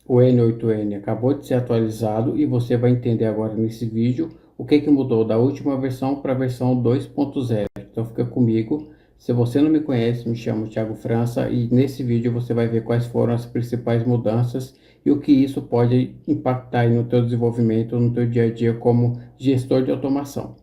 o N8N acabou de ser atualizado e você vai entender agora nesse vídeo o que mudou da última versão para a versão 2.0. Então fica comigo. Se você não me conhece, me chamo Thiago França e nesse vídeo você vai ver quais foram as principais mudanças e o que isso pode impactar aí no teu desenvolvimento, no teu dia a dia como gestor de automação.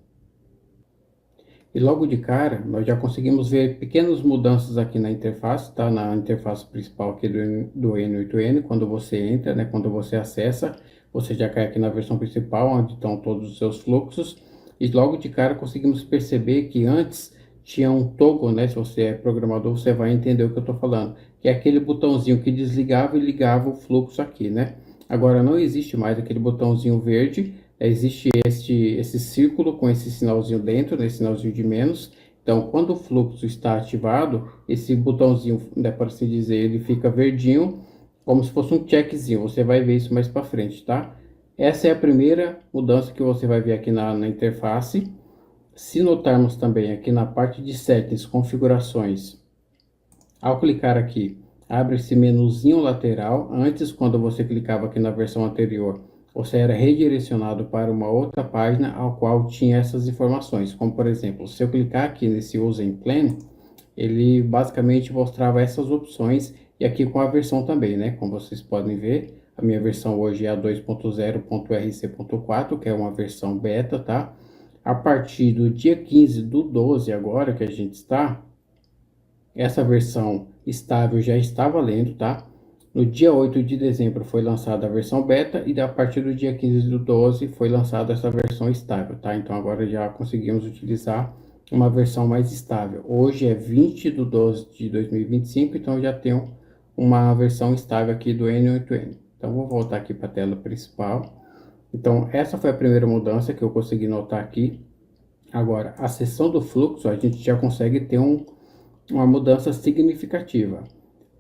E logo de cara, nós já conseguimos ver pequenas mudanças aqui na interface, tá? Na interface principal aqui do N8N, quando você entra, né? Quando você acessa, você já cai aqui na versão principal, onde estão todos os seus fluxos. E logo de cara conseguimos perceber que antes tinha um toggle, né? Se você é programador, você vai entender o que eu estou falando. Que é aquele botãozinho que desligava e ligava o fluxo aqui, né? Agora não existe mais aquele botãozinho verde, existe esse círculo com esse sinalzinho dentro, né, sinalzinho de menos. Então, quando o fluxo está ativado, esse botãozinho, né, por assim dizer, ele fica verdinho, como se fosse um checkzinho. Você vai ver isso mais para frente, tá? Essa é a primeira mudança que você vai ver aqui na interface. Se notarmos também aqui na parte de settings, configurações, ao clicar aqui, abre esse menuzinho lateral. Antes, quando você clicava aqui na versão anterior, você era redirecionado para uma outra página ao qual tinha essas informações. Como, por exemplo, se eu clicar aqui nesse Using Plan, ele basicamente mostrava essas opções e aqui com a versão também, né? Como vocês podem ver, a minha versão hoje é a 2.0.rc.4, que é uma versão beta, tá? A partir do dia 15 do 12 agora que a gente está, essa versão estável já está valendo, tá? No dia 8 de dezembro foi lançada a versão beta e a partir do dia 15 do 12 foi lançada essa versão estável, tá? Então agora já conseguimos utilizar uma versão mais estável. Hoje é 20 de 12 de 2025, então já tenho uma versão estável aqui do N8N. Então vou voltar aqui para a tela principal. Então essa foi a primeira mudança que eu consegui notar aqui. Agora, a seção do fluxo, a gente já consegue ter uma mudança significativa.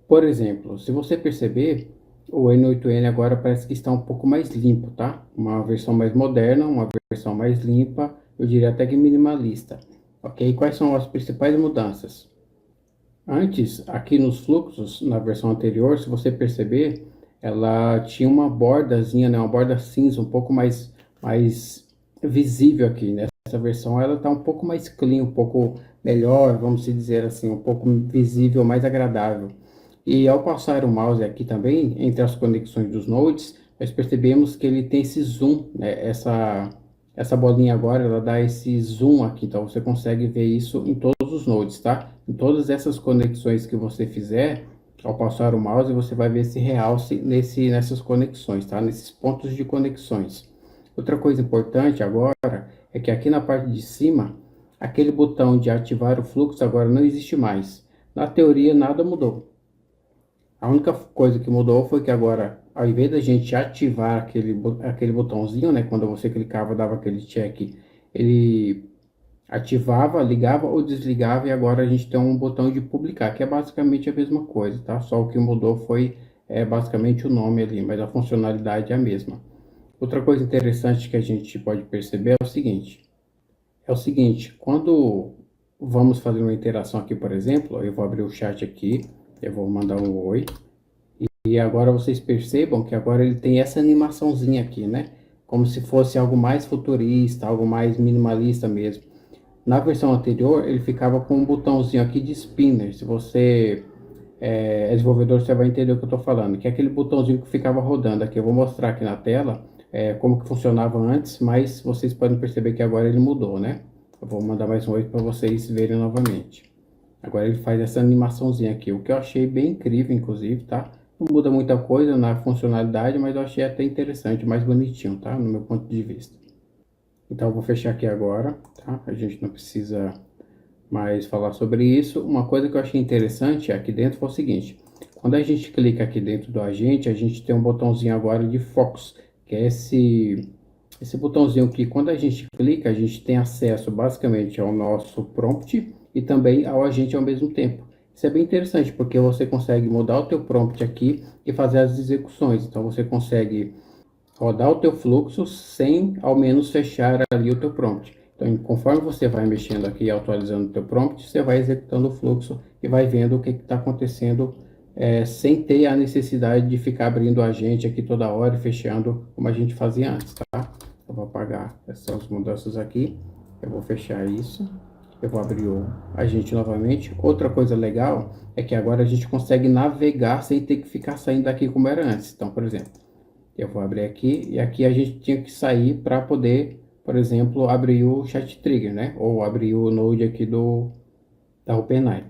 Por exemplo, se você perceber, o N8N agora parece que está um pouco mais limpo, tá? Uma versão mais moderna, uma versão mais limpa, eu diria até que minimalista. Ok? Quais são as principais mudanças? Antes, aqui nos fluxos, na versão anterior, se você perceber, ela tinha uma bordazinha, né? Uma borda cinza, um pouco mais visível aqui. Nessa versão ela está um pouco mais clean, um pouco melhor, vamos dizer assim, um pouco visível, mais agradável. E ao passar o mouse aqui também, entre as conexões dos nodes, nós percebemos que ele tem esse zoom, né? Essa bolinha agora, ela dá esse zoom aqui, então você consegue ver isso em todos os nodes, tá? Em todas essas conexões que você fizer, ao passar o mouse, você vai ver esse realce nessas conexões, tá? Nesses pontos de conexões. Outra coisa importante agora é que aqui na parte de cima, aquele botão de ativar o fluxo agora não existe mais. Na teoria, nada mudou. A única coisa que mudou foi que agora, ao invés da gente ativar aquele botãozinho, né? Quando você clicava, dava aquele check, ele ativava, ligava ou desligava, e agora a gente tem um botão de publicar, que é basicamente a mesma coisa, tá? Só o que mudou foi basicamente o nome ali, mas a funcionalidade é a mesma. Outra coisa interessante que a gente pode perceber é o seguinte, quando vamos fazer uma interação aqui, por exemplo, eu vou abrir o chat aqui, eu vou mandar um oi, e agora vocês percebam que agora ele tem essa animaçãozinha aqui, né? Como se fosse algo mais futurista, algo mais minimalista mesmo. Na versão anterior, ele ficava com um botãozinho aqui de spinner. Se você é desenvolvedor, você vai entender o que eu estou falando. Que é aquele botãozinho que ficava rodando aqui. Eu vou mostrar aqui na tela como que funcionava antes, mas vocês podem perceber que agora ele mudou, né? Eu vou mandar mais um oi para vocês verem novamente. Agora ele faz essa animaçãozinha aqui, o que eu achei bem incrível, inclusive, tá? Não muda muita coisa na funcionalidade, mas eu achei até interessante, mais bonitinho, tá? No meu ponto de vista. Então eu vou fechar aqui agora, tá? A gente não precisa mais falar sobre isso. Uma coisa que eu achei interessante aqui dentro foi o seguinte: quando a gente clica aqui dentro do agente, a gente tem um botãozinho agora de Focus, que é esse botãozinho que quando a gente clica, a gente tem acesso basicamente ao nosso prompt e também ao agente ao mesmo tempo. Isso é bem interessante, porque você consegue mudar o teu prompt aqui e fazer as execuções. Então você consegue rodar o teu fluxo sem ao menos fechar ali o teu prompt. Então, conforme você vai mexendo aqui e atualizando o teu prompt, você vai executando o fluxo e vai vendo o que está acontecendo sem ter a necessidade de ficar abrindo a agente aqui toda hora e fechando como a gente fazia antes, tá? Eu vou apagar essas mudanças aqui, eu vou fechar isso, eu vou abrir o agente novamente. Outra coisa legal é que agora a gente consegue navegar sem ter que ficar saindo daqui como era antes. Então, por exemplo, eu vou abrir aqui e aqui a gente tinha que sair para poder, por exemplo, abrir o Chat Trigger, né? Ou abrir o Node aqui da OpenAI.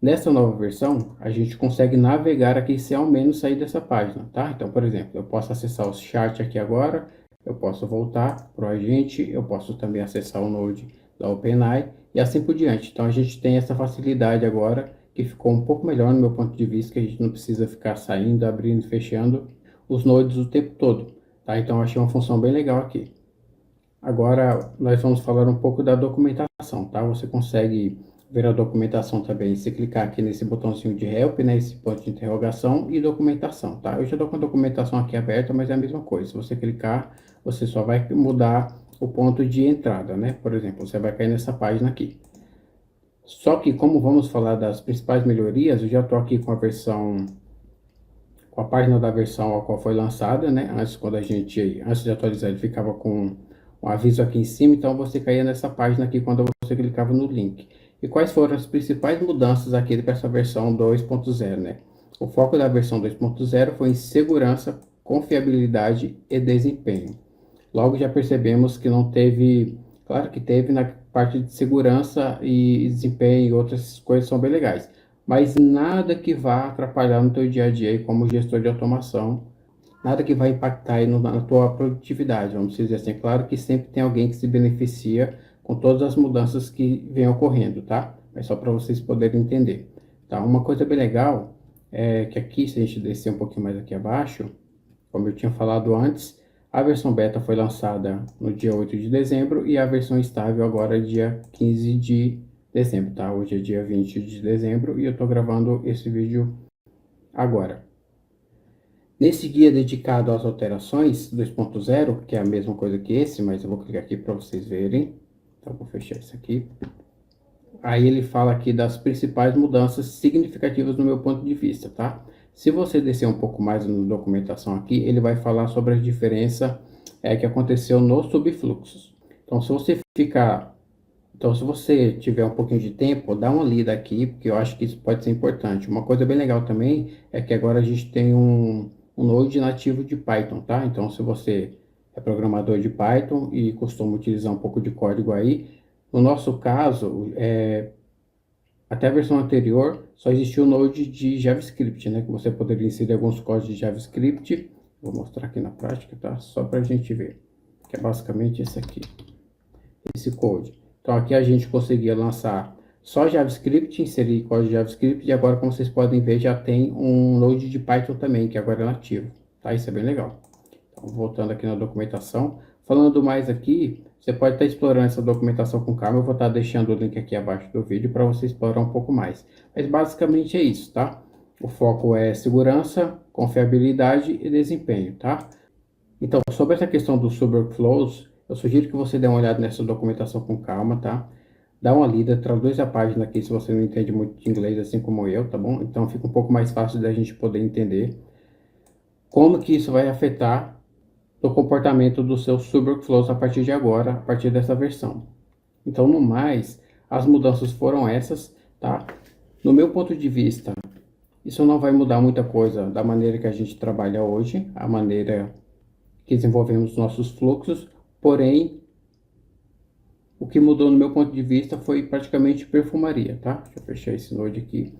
Nessa nova versão, a gente consegue navegar aqui sem ao menos sair dessa página, tá? Então, por exemplo, eu posso acessar o chat aqui agora, eu posso voltar para o agente, eu posso também acessar o Node da OpenAI e assim por diante. Então, a gente tem essa facilidade agora que ficou um pouco melhor no meu ponto de vista, que a gente não precisa ficar saindo, abrindo e fechando os nodes o tempo todo, tá? Então, eu achei uma função bem legal aqui. Agora, nós vamos falar um pouco da documentação, tá? Você consegue ver a documentação também se clicar aqui nesse botãozinho de Help, né? Esse ponto de interrogação e documentação, tá? Eu já estou com a documentação aqui aberta, mas é a mesma coisa. Se você clicar, você só vai mudar o ponto de entrada, né? Por exemplo, você vai cair nessa página aqui. Só que como vamos falar das principais melhorias, eu já estou aqui com a versão, com a página da versão a qual foi lançada, né? Antes, antes de atualizar, ele ficava com um aviso aqui em cima, então você caía nessa página aqui quando você clicava no link. E quais foram as principais mudanças aqui para essa versão 2.0, né? O foco da versão 2.0 foi em segurança, confiabilidade e desempenho. Logo já percebemos que não teve, claro que teve na parte de segurança e desempenho e outras coisas são bem legais, mas nada que vá atrapalhar no teu dia a dia como gestor de automação, nada que vai impactar aí na tua produtividade, vamos dizer assim. Claro que sempre tem alguém que se beneficia com todas as mudanças que vêm ocorrendo, tá? É só para vocês poderem entender, tá? Uma coisa bem legal é que aqui, se a gente descer um pouquinho mais aqui abaixo, como eu tinha falado antes, a versão beta foi lançada no dia 8 de dezembro e a versão estável agora dia 15 de dezembro, tá? Hoje é dia 20 de dezembro e eu tô gravando esse vídeo agora. Nesse guia dedicado às alterações 2.0, que é a mesma coisa que esse, mas eu vou clicar aqui para vocês verem. Então, vou fechar isso aqui. Aí ele fala aqui das principais mudanças significativas no meu ponto de vista, tá? Se você descer um pouco mais na documentação aqui, ele vai falar sobre a diferença que aconteceu nos subfluxos. Então, se você tiver um pouquinho de tempo, dá uma lida aqui, porque eu acho que isso pode ser importante. Uma coisa bem legal também é que agora a gente tem um Node nativo de Python, tá? Então, se você é programador de Python e costuma utilizar um pouco de código aí, no nosso caso, até a versão anterior, só existia o Node de JavaScript, né? Que você poderia inserir alguns códigos de JavaScript. Vou mostrar aqui na prática, tá? Só para a gente ver. Que é basicamente esse aqui. Esse code. Então aqui a gente conseguia lançar só JavaScript, inserir código de JavaScript. E agora, como vocês podem ver, já tem um Node de Python também, que agora é nativo. Tá? Isso é bem legal. Então, voltando aqui na documentação. Falando mais aqui, você pode estar explorando essa documentação com calma. Eu vou estar deixando o link aqui abaixo do vídeo para você explorar um pouco mais. Mas basicamente é isso, tá? O foco é segurança, confiabilidade e desempenho, tá? Então, sobre essa questão dos subworkflows, eu sugiro que você dê uma olhada nessa documentação com calma, tá? Dá uma lida, traduz a página aqui se você não entende muito de inglês, assim como eu, tá bom? Então fica um pouco mais fácil da gente poder entender como que isso vai afetar do comportamento dos seus subworkflows a partir de agora, a partir dessa versão. Então, no mais, as mudanças foram essas, tá? No meu ponto de vista, isso não vai mudar muita coisa da maneira que a gente trabalha hoje, a maneira que desenvolvemos nossos fluxos, porém, o que mudou no meu ponto de vista foi praticamente perfumaria, tá? Deixa eu fechar esse node aqui,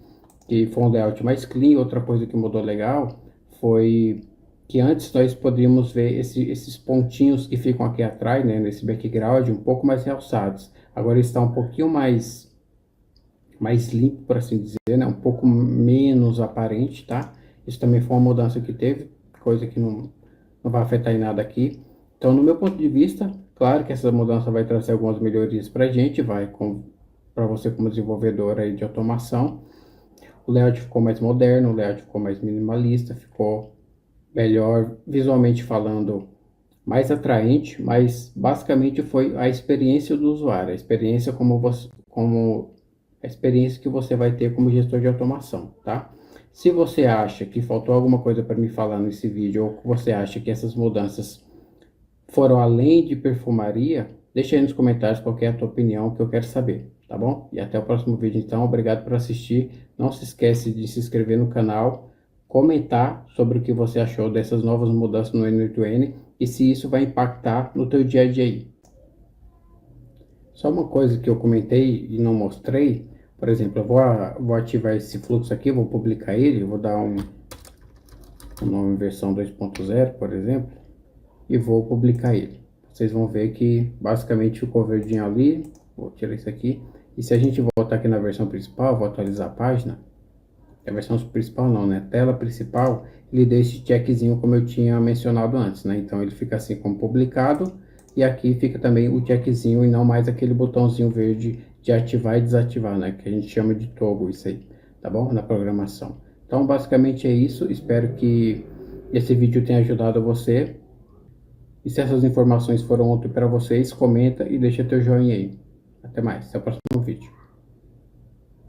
que foi um layout mais clean. Outra coisa que mudou legal foi que antes nós podíamos ver esses pontinhos que ficam aqui atrás, né, nesse background, um pouco mais realçados. Agora está um pouquinho mais limpo, por assim dizer, né, um pouco menos aparente, tá? Isso também foi uma mudança que teve, coisa que não vai afetar em nada aqui. Então, no meu ponto de vista, claro que essa mudança vai trazer algumas melhorias para a gente, para você como desenvolvedor aí de automação. O layout ficou mais moderno, o layout ficou mais minimalista, ficou melhor visualmente falando, mais atraente, mas basicamente foi a experiência do usuário, a experiência como a experiência que você vai ter como gestor de automação, tá? Se você acha que faltou alguma coisa para me falar nesse vídeo, ou que você acha que essas mudanças foram além de perfumaria, deixa aí nos comentários qual que é a tua opinião, que eu quero saber, tá bom? E até o próximo vídeo então, obrigado por assistir. Não se esquece de se inscrever no canal, comentar sobre o que você achou dessas novas mudanças no N8N e se isso vai impactar no teu dia a dia aí. Só uma coisa que eu comentei e não mostrei, por exemplo, eu vou ativar esse fluxo aqui, vou publicar ele, vou dar um nome versão 2.0, por exemplo, e vou publicar ele. Vocês vão ver que basicamente ficou verdinho ali, vou tirar isso aqui, e se a gente voltar aqui na versão principal, vou atualizar a página, a versão principal não, né, tela principal, ele deu esse checkzinho como eu tinha mencionado antes, né, então ele fica assim como publicado, e aqui fica também o checkzinho e não mais aquele botãozinho verde de ativar e desativar, né, que a gente chama de toggle isso aí, tá bom, na programação. Então basicamente é isso, espero que esse vídeo tenha ajudado você. E se essas informações foram úteis para vocês, comenta e deixa teu joinha aí. Até mais, até o próximo vídeo.